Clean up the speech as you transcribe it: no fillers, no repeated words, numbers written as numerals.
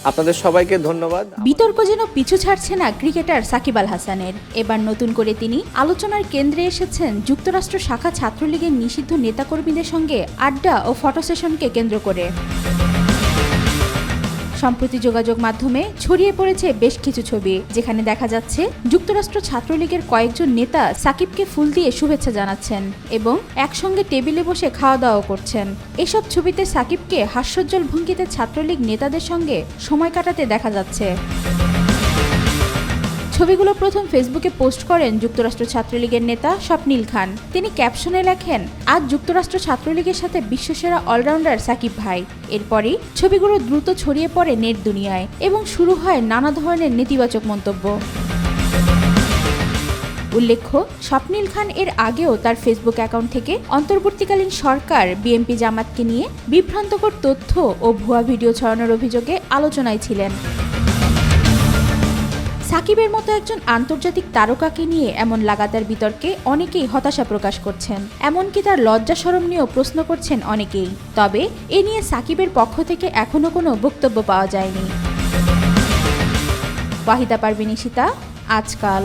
আপনাদের সবাইকে ধন্যবাদ। বিতর্ক যেন পিছু ছাড়ছে না ক্রিকেটার সাকিব আল হাসানের। এবার নতুন করে তিনি আলোচনার কেন্দ্রে এসেছেন যুক্তরাষ্ট্র শাখা ছাত্রলীগের নিষিদ্ধ নেতাকর্মীদের সঙ্গে আড্ডা ও ফটো সেশনকে কেন্দ্র করে। সম্প্রতি যোগাযোগ মাধ্যমে ছড়িয়ে পড়েছে বেশ কিছু ছবি, যেখানে দেখা যাচ্ছে যুক্তরাষ্ট্র ছাত্রলীগের কয়েকজন নেতা সাকিবকে ফুল দিয়ে শুভেচ্ছা জানাচ্ছেন এবং একসঙ্গে টেবিলে বসে খাওয়া দাওয়া করছেন। এসব ছবিতে সাকিবকে হাস্যোজ্জ্বল ভঙ্গিতে ছাত্রলীগ নেতাদের সঙ্গে সময় কাটাতে দেখা যাচ্ছে। ছবিগুলো প্রথম ফেসবুকে পোস্ট করেন যুক্তরাষ্ট্র ছাত্রলীগের নেতা স্বপ্নীল খান। তিনি ক্যাপশনে লেখেন, আজ যুক্তরাষ্ট্র ছাত্রলীগের সাথে বিশ্বসেরা অলরাউন্ডার সাকিব ভাই। এরপরই ছবিগুলো দ্রুত ছড়িয়ে পড়ে নেট দুনিয়ায় এবং শুরু হয় নানা ধরনের নেতিবাচক মন্তব্য। উল্লেখ্য, স্বপ্নীল খান এর আগেও তার ফেসবুক অ্যাকাউন্ট থেকে অন্তর্বর্তীকালীন সরকার বিএনপি জামাতকে নিয়ে বিভ্রান্তকর তথ্য ও ভুয়া ভিডিও ছড়ানোর অভিযোগে আলোচনায় ছিলেন। সাকিবের মতো একজন আন্তর্জাতিক তারকাকে নিয়ে এমন লাগাতার বিতর্কে অনেকেই হতাশা প্রকাশ করছেন, এমনকি তার লজ্জা শরম নিয়েও প্রশ্ন করছেন অনেকেই। তবে এ নিয়ে সাকিবের পক্ষ থেকে এখনো কোনো বক্তব্য পাওয়া যায়নি। ওয়াহিদা পারভীন ইশিতা, আজকাল।